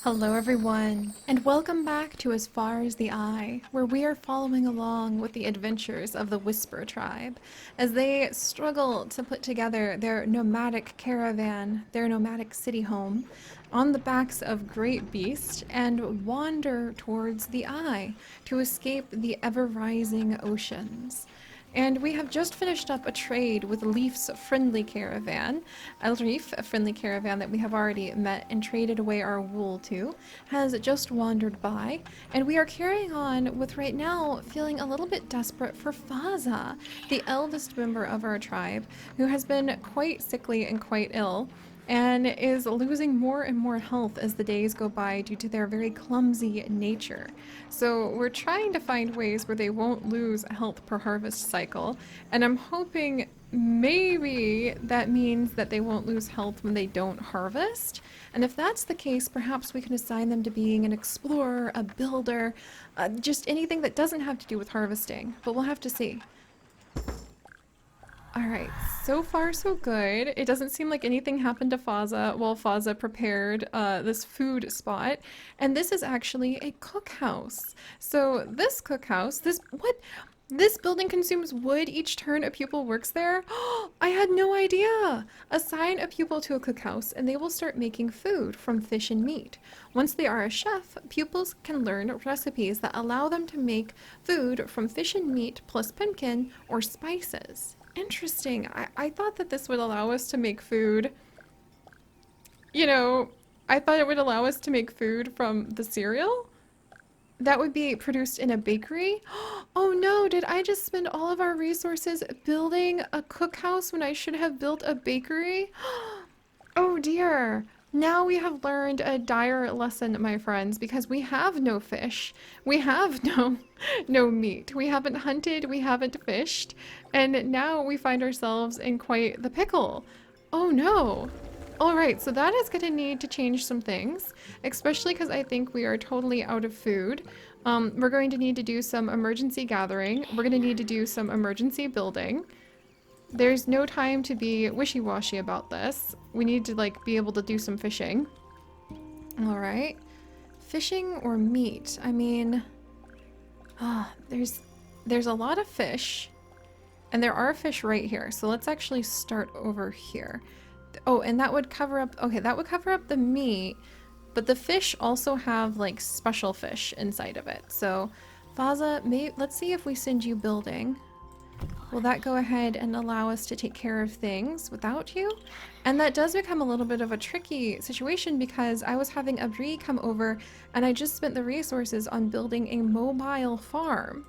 Hello everyone, and welcome back to As Far as the Eye, where we are following along with the adventures of the Whisper tribe as they struggle to put together their nomadic caravan, their nomadic city home, on the backs of great beasts and wander towards the Eye to escape the ever-rising oceans. And we have just finished up a trade with Leaf's friendly caravan. Leaf, a friendly caravan that we have already met and traded away our wool to, has just wandered by. And we are carrying on with right now feeling a little bit desperate for Faza, the eldest member of our tribe, who has been quite sickly and quite ill and is losing more and more health as the days go by due to their very clumsy nature. So we're trying to find ways where they won't lose health per harvest cycle, and I'm hoping maybe that means that they won't lose health when they don't harvest. And if that's the case, perhaps we can assign them to being an explorer, a builder, just anything that doesn't have to do with harvesting, but we'll have to see. Alright, so far so good. It doesn't seem like anything happened to Faza while Faza prepared this food spot. And this is actually a cookhouse. So this cookhouse, this building consumes wood each turn a pupil works there? I had no idea! Assign a pupil to a cookhouse and they will start making food from fish and meat. Once they are a chef, pupils can learn recipes that allow them to make food from fish and meat plus pumpkin or spices. Interesting. I thought that this would allow us to make food. You know, I thought it would allow us to make food from the cereal that would be produced in a bakery. Oh no, did I just spend all of our resources building a cookhouse when I should have built a bakery? Oh dear. Now we have learned a dire lesson, my friends, because we have no fish. We have no meat. We haven't hunted, we haven't fished, and now we find ourselves in quite the pickle. Oh no. Alright, so that is going to need to change some things, especially because I think we are totally out of food. We're going to need to do some emergency gathering. We're going to need to do some emergency building. There's no time to be wishy-washy about this. We need to, like, be able to do some fishing. Alright. Fishing or meat? I mean... there's a lot of fish. And there are fish right here. So let's actually start over here. Oh, and that would cover up... Okay, that would cover up the meat. But the fish also have, like, special fish inside of it. So, Faza, let's see if we send you building. Will that go ahead and allow us to take care of things without you? And that does become a little bit of a tricky situation because I was having Abri come over and I just spent the resources on building a mobile farm.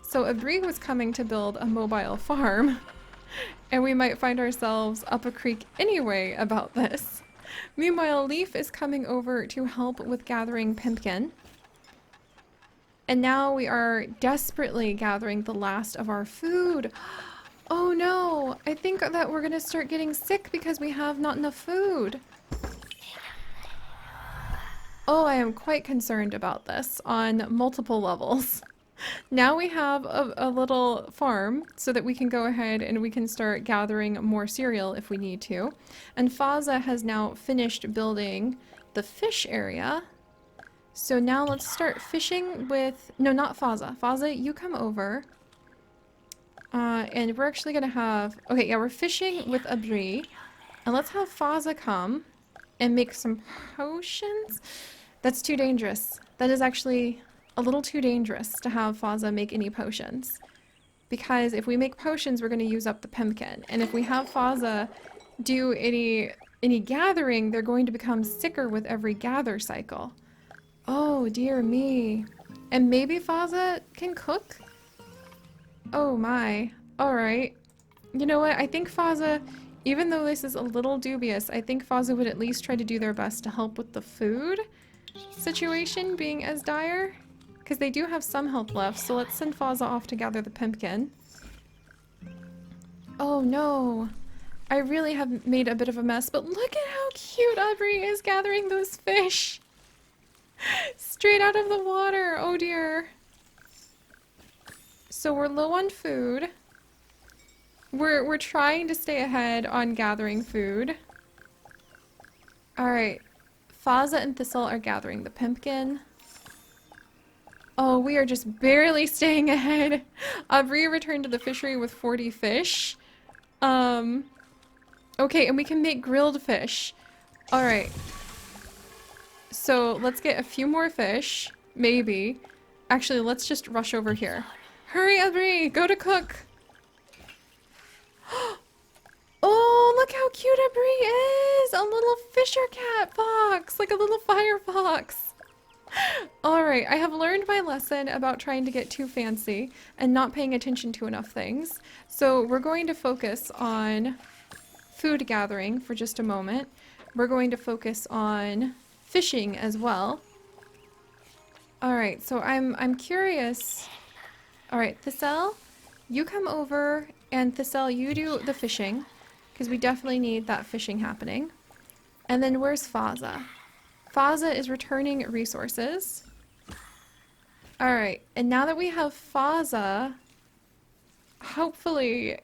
So Abri was coming to build a mobile farm and we might find ourselves up a creek anyway about this. Meanwhile, Leaf is coming over to help with gathering pumpkin. And now we are desperately gathering the last of our food. Oh no, I think that we're gonna start getting sick because we have not enough food. Oh, I am quite concerned about this on multiple levels. Now we have a little farm so that we can go ahead and we can start gathering more cereal if we need to. And Faza has now finished building the fish area. So now let's start fishing with... No, not Faza. Faza, you come over. And we're actually going to have... Okay, yeah, we're fishing with Abri. And let's have Faza come and make some potions. That's too dangerous. That is actually a little too dangerous to have Faza make any potions. Because if we make potions, we're going to use up the pumpkin. And if we have Faza do any gathering, they're going to become sicker with every gather cycle. Oh, dear me. And maybe Faza can cook? Oh my. Alright. You know what? I think Faza, even though this is a little dubious, I think Faza would at least try to do their best to help with the food situation being as dire. Because they do have some health left, so let's send Faza off to gather the pumpkin. Oh no. I really have made a bit of a mess, but look at how cute Aubrey is gathering those fish. Straight out of the water. Oh dear. So we're low on food. We're trying to stay ahead on gathering food. Alright. Faza and Thistle are gathering the pumpkin. Oh, we are just barely staying ahead. Aubrey returned to the fishery with 40 fish. Okay, and we can make grilled fish. All right. So let's get a few more fish, maybe. Actually, let's just rush over here. Hurry, Aubrey, go to cook. Oh, look how cute Aubrey is! A little fisher cat fox, like a little fire fox. All right, I have learned my lesson about trying to get too fancy and not paying attention to enough things. So we're going to focus on food gathering for just a moment. We're going to focus on fishing as well. All right, so I'm curious. All right, Thistle, you come over, and Thistle, you do the fishing, because we definitely need that fishing happening. And then where's Faza? Faza is returning resources. All right, and now that we have Faza, hopefully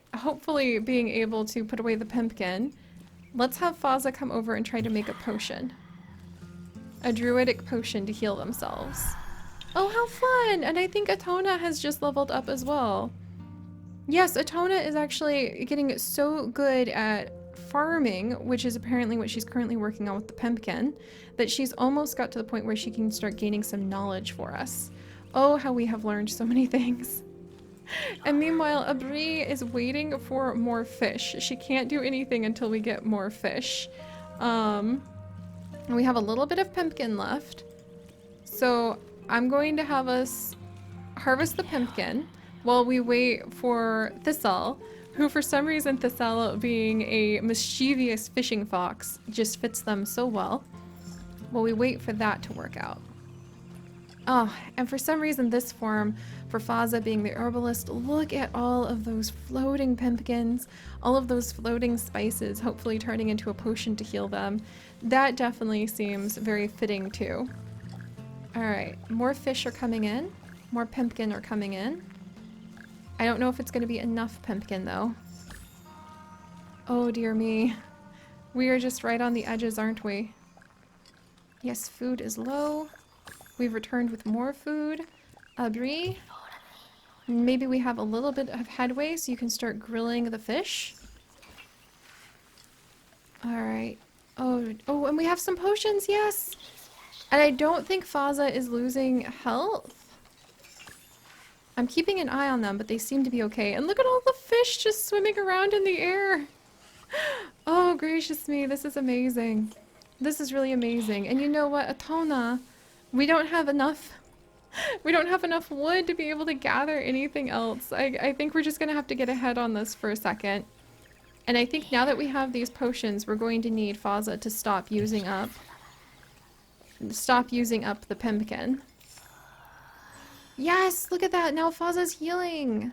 being able to put away the pumpkin, let's have Faza come over and try to make a potion. A druidic potion to heal themselves. Oh, how fun! And I think Atona has just leveled up as well. Yes, Atona is actually getting so good at farming, which is apparently what she's currently working on with the pumpkin, that she's almost got to the point where she can start gaining some knowledge for us. Oh, how we have learned so many things. And meanwhile, Aubrey is waiting for more fish. She can't do anything until we get more fish. And we have a little bit of pumpkin left. So I'm going to have us harvest the pumpkin while we wait for Thistle, who for some reason, Thistle being a mischievous fishing fox just fits them so well. While we wait for that to work out. Oh, and for some reason this form, for Faza being the herbalist, look at all of those floating pumpkins, all of those floating spices, hopefully turning into a potion to heal them. That definitely seems very fitting too. Alright, more fish are coming in. More pumpkin are coming in. I don't know if it's going to be enough pumpkin though. Oh dear me. We are just right on the edges, aren't we? Yes, food is low. We've returned with more food. Aubrey, maybe we have a little bit of headway so you can start grilling the fish. Alright. Oh, and we have some potions, yes! And I don't think Faza is losing health. I'm keeping an eye on them, but they seem to be okay. And look at all the fish just swimming around in the air. Oh, gracious me, this is amazing. This is really amazing. And you know what, Atona, we don't have enough wood to be able to gather anything else. I think we're just gonna have to get ahead on this for a second. And I think now that we have these potions, we're going to need Faza to stop using up the pumpkin. Yes, look at that. Now Faza's healing.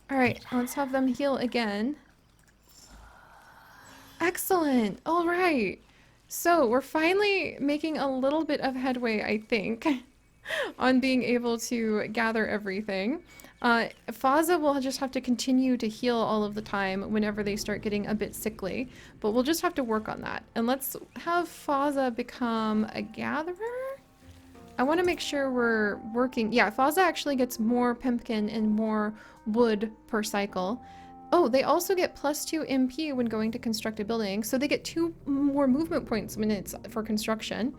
All right, let's have them heal again. Excellent. All right. So we're finally making a little bit of headway, I think, on being able to gather everything. Faza will just have to continue to heal all of the time whenever they start getting a bit sickly, but we'll just have to work on that. And let's have Faza become a gatherer. I want to make sure we're working. Yeah, Faza actually gets more pumpkin and more wood per cycle. Oh, they also get +2 MP when going to construct a building, so they get 2 more movement points when it's for construction,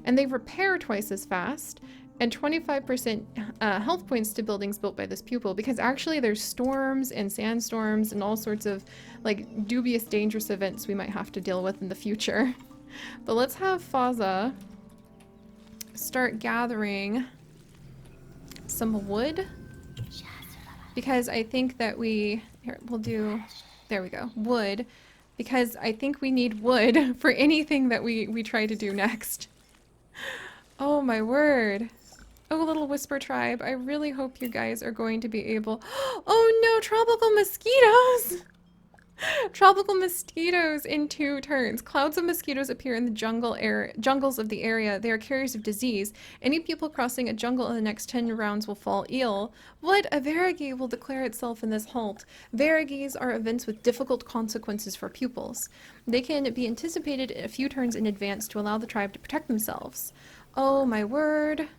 and they repair twice as fast, and 25% health points to buildings built by this pupil, because actually there's storms and sandstorms and all sorts of like dubious dangerous events we might have to deal with in the future. But let's have Faza start gathering some wood, because I think that here, we'll do, there we go, wood, because I think we need wood for anything that we try to do next. Oh my word. Oh, little whisper tribe, I really hope you guys are going to be able, oh no, tropical mosquitoes! Tropical mosquitoes in 2 turns. Clouds of mosquitoes appear in the jungles of the area. They are carriers of disease. Any people crossing a jungle in the next 10 rounds will fall ill. What? A varigate will declare itself in this halt. Varigates are events with difficult consequences for pupils. They can be anticipated a few turns in advance to allow the tribe to protect themselves. Oh my word.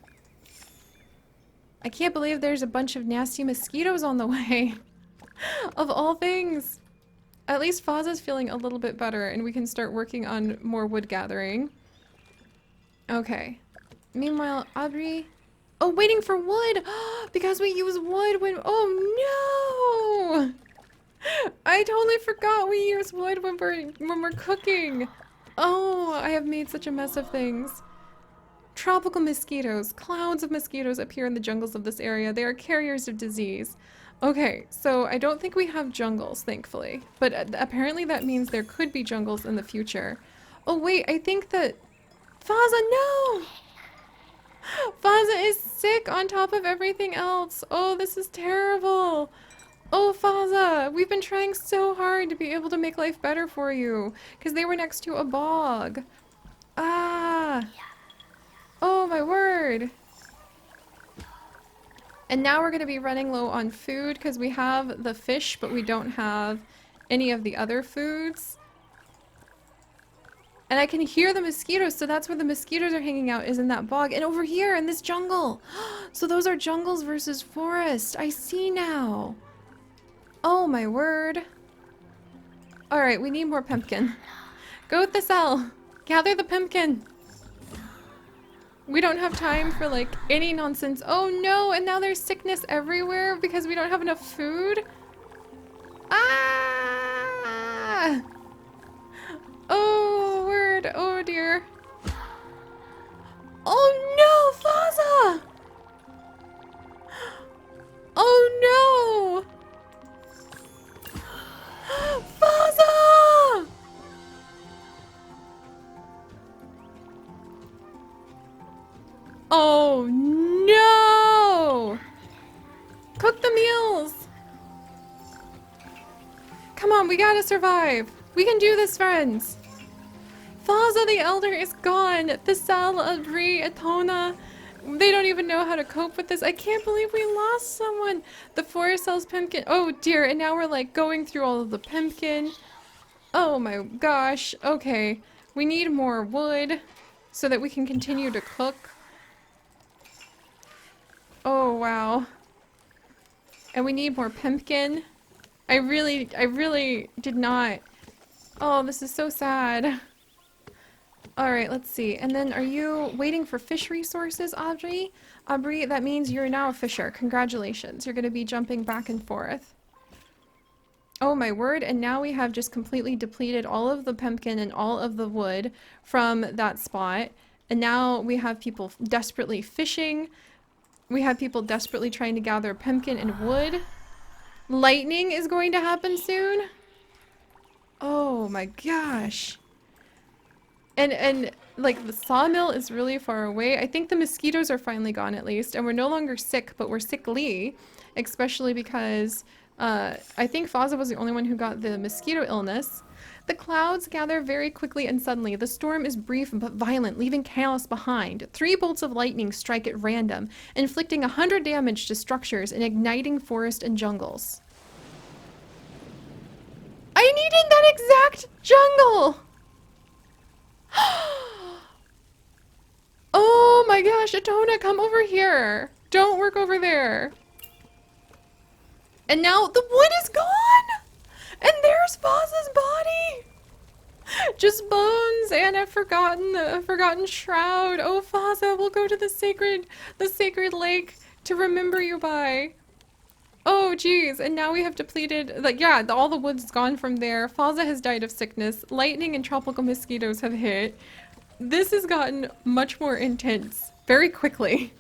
I can't believe there's a bunch of nasty mosquitoes on the way. Of all things. At least Faza's feeling a little bit better and we can start working on more wood gathering. Okay. Meanwhile, Aubrey... Oh, waiting for wood! Because we use wood when... Oh, no! I totally forgot we use wood when we're cooking. Oh, I have made such a mess of things. Tropical mosquitoes. Clouds of mosquitoes appear in the jungles of this area. They are carriers of disease. Okay, so I don't think we have jungles, thankfully. But apparently that means there could be jungles in the future. Oh wait, I think that... Faza, no! Faza is sick on top of everything else. Oh, this is terrible. Oh, Faza, we've been trying so hard to be able to make life better for you. Because they were next to a bog. Ah! Oh, my word. And now we're going to be running low on food because we have the fish, but we don't have any of the other foods. And I can hear the mosquitoes, so that's where the mosquitoes are hanging out, is in that bog. And over here in this jungle. So those are jungles versus forest. I see now. Oh my word. Alright, we need more pumpkin. Go with the cell. Gather the pumpkin. We don't have time for like any nonsense. Oh no, and now there's sickness everywhere because we don't have enough food. Ah! Oh, word. Oh dear. Oh no, Faza! Oh no! Faza! Oh no! Cook the meals! Come on, we gotta survive. We can do this, friends. Faza the Elder is gone. Thisal, Adri, Atona. They don't even know how to cope with this. I can't believe we lost someone. The forest sells pumpkin. Oh dear, and now we're like going through all of the pumpkin. Oh my gosh. Okay, we need more wood so that we can continue to cook. Oh wow. And we need more pumpkin. I really did not. Oh, this is so sad. Alright, let's see. And then are you waiting for fish resources, Audrey? Aubrey, that means you're now a fisher. Congratulations. You're going to be jumping back and forth. Oh my word, and now we have just completely depleted all of the pumpkin and all of the wood from that spot. And now we have people desperately fishing. We have people desperately trying to gather pumpkin and wood. Lightning is going to happen soon. Oh my gosh. And like the sawmill is really far away. I think the mosquitoes are finally gone at least, and we're no longer sick, but we're sickly, especially because I think Faza was the only one who got the mosquito illness. The clouds gather very quickly and suddenly. The storm is brief but violent, leaving chaos behind. 3 bolts of lightning strike at random, inflicting 100 damage to structures and igniting forest and jungles. I needed that exact jungle! Oh my gosh, Atona, come over here. Don't work over there. And now the wood is gone! And there's Faza's body! Just bones and a forgotten shroud. Oh, Faza, we'll go to the sacred lake to remember you by. Oh, geez. And now we have depleted, like, yeah, all the wood's gone from there. Faza has died of sickness. Lightning and tropical mosquitoes have hit. This has gotten much more intense very quickly.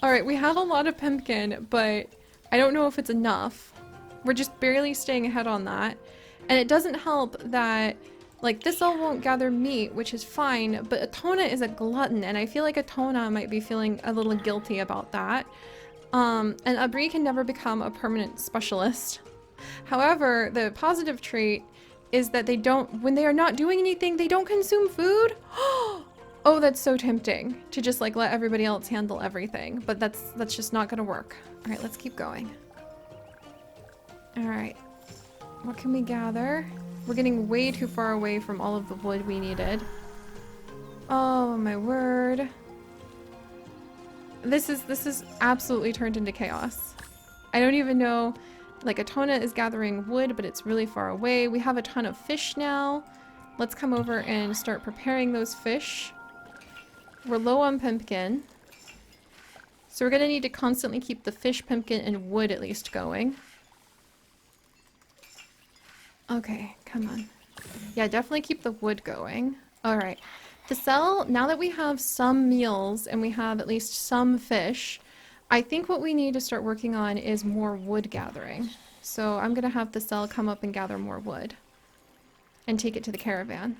All right, we have a lot of pumpkin, but I don't know if it's enough. We're just barely staying ahead on that. And it doesn't help that, like, this all won't gather meat, which is fine, but Atona is a glutton, and I feel like Atona might be feeling a little guilty about that. And Abri can never become a permanent specialist. However, the positive trait is that they don't, when they are not doing anything, they don't consume food. Oh, that's so tempting to just like let everybody else handle everything, but that's just not gonna work. All right, let's keep going. All right, what can we gather? We're getting way too far away from all of the wood we needed. Oh my word. This is absolutely turned into chaos. I don't even know, like Atona is gathering wood, but it's really far away. We have a ton of fish now. Let's come over and start preparing those fish. We're low on pumpkin. So we're gonna need to constantly keep the fish, pumpkin, and wood at least going. Okay, come on. Yeah, definitely keep the wood going. All right. To sell, now that we have some meals and we have at least some fish, I think what we need to start working on is more wood gathering. So I'm gonna have the cell come up and gather more wood and take it to the caravan.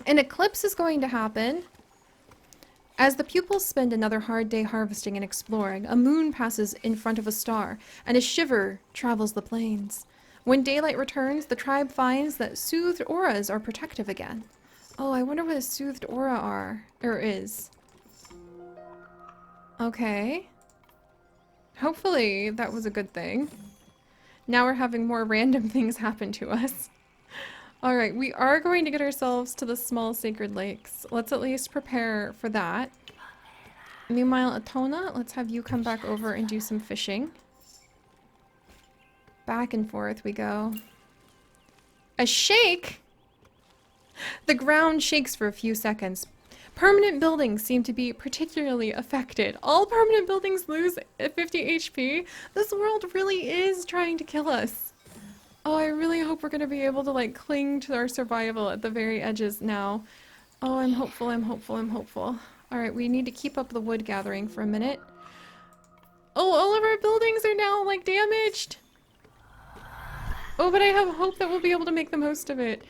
An eclipse is going to happen. As the pupils spend another hard day harvesting and exploring, a moon passes in front of a star, and a shiver travels the plains. When daylight returns, the tribe finds that soothed auras are protective again. Oh, I wonder what a soothed aura are, or is. Okay. Hopefully that was a good thing. Now we're having more random things happen to us. Alright, we are going to get ourselves to the small sacred lakes. Let's at least prepare for that. Meanwhile, Atona, let's have you come back over and do some fishing. Back and forth we go. A shake? The ground shakes for a few seconds. Permanent buildings seem to be particularly affected. All permanent buildings lose 50 HP. This world really is trying to kill us. Oh, I really hope we're going to be able to like cling to our survival at the very edges now. Oh, I'm hopeful, I'm hopeful, I'm hopeful. Alright, we need to keep up the wood gathering for a minute. Oh, all of our buildings are now like damaged. Oh, but I have hope that we'll be able to make the most of it.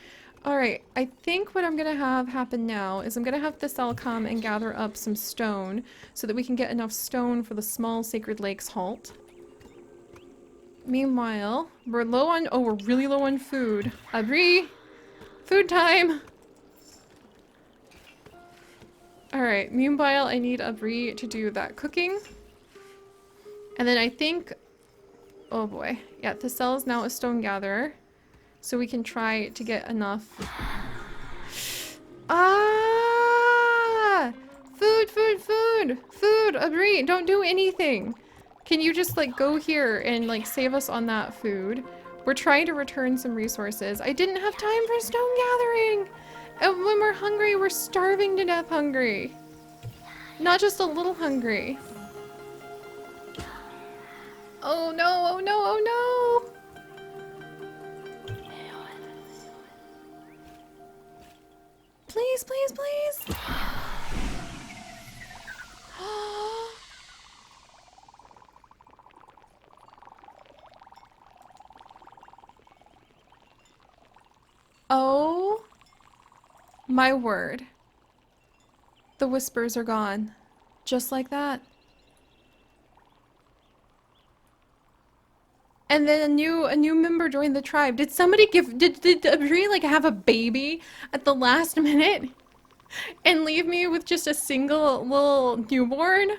Alright, I think what I'm gonna have happen now is I'm gonna have Thistle come and gather up some stone so that we can get enough stone for the small sacred lakes halt. Meanwhile, we're low on- oh, we're really low on food. Abri! Food time! Alright, meanwhile I need Abri to do that cooking. And then I think- oh boy. Yeah, Thistle is now a stone gatherer. So we can try to get enough. Ah! Food, food, food! Food! Abri, don't do anything! Can you just like go here and like save us on that food? We're trying to return some resources. I didn't have time for stone gathering! And when we're hungry, we're starving to death hungry. Not just a little hungry. Oh no, oh no, oh no! Please, please, please! Oh my word. The whispers are gone. Just like that. And then a new member joined the tribe. Did somebody did Abri like have a baby at the last minute? And leave me with just a single little newborn?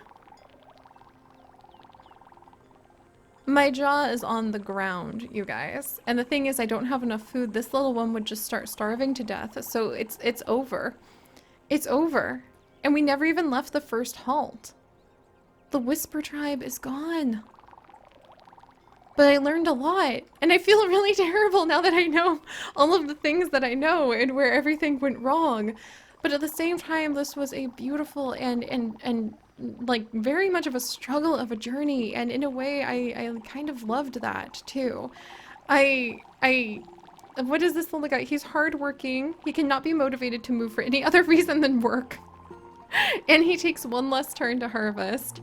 My jaw is on the ground, you guys. And the thing is, I don't have enough food. This little one would just start starving to death. So it's over. It's over. And we never even left the first halt. The Whisper tribe is gone. But I learned a lot. And I feel really terrible now that I know all of the things that I know and where everything went wrong. But at the same time, this was a beautiful and like very much of a struggle of a journey, and in a way I kind of loved that too. What is this little guy? He's hardworking. He cannot be motivated to move for any other reason than work. And he takes one less turn to harvest.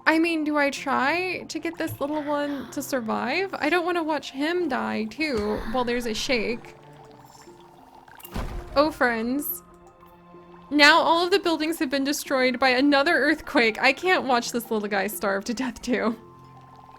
I mean, do I try to get this little one to survive? I don't want to watch him die too while there's a shake. Oh, friends. Now all of the buildings have been destroyed by another earthquake. I can't watch this little guy starve to death too.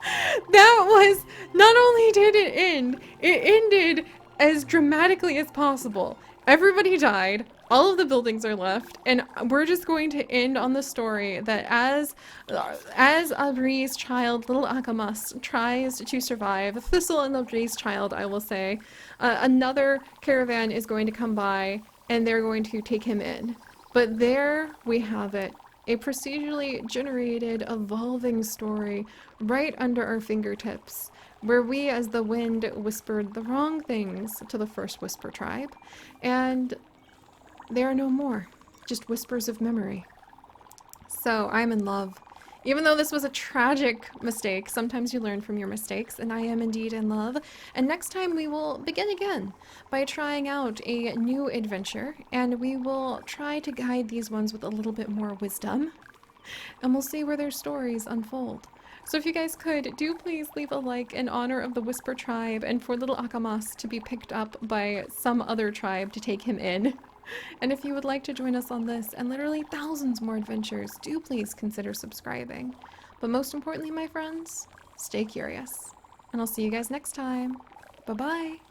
That was, not only did it end, it ended as dramatically as possible. Everybody died, all of the buildings are left, and we're just going to end on the story that as Audrey's child, little Akamas, tries to survive, Thistle and Audrey's child, I will say, another caravan is going to come by and they're going to take him in. But there we have it. A procedurally generated, evolving story right under our fingertips, where we, as the wind, whispered the wrong things to the first Whisper tribe, and they are no more, just whispers of memory. So I'm in love. Even though this was a tragic mistake, sometimes you learn from your mistakes, and I am indeed in love. And next time we will begin again by trying out a new adventure, and we will try to guide these ones with a little bit more wisdom, and we'll see where their stories unfold. So if you guys could, do please leave a like in honor of the Whisper tribe and for little Akamas to be picked up by some other tribe to take him in. And if you would like to join us on this and literally thousands more adventures, do please consider subscribing. But most importantly, my friends, stay curious. And I'll see you guys next time. Bye-bye.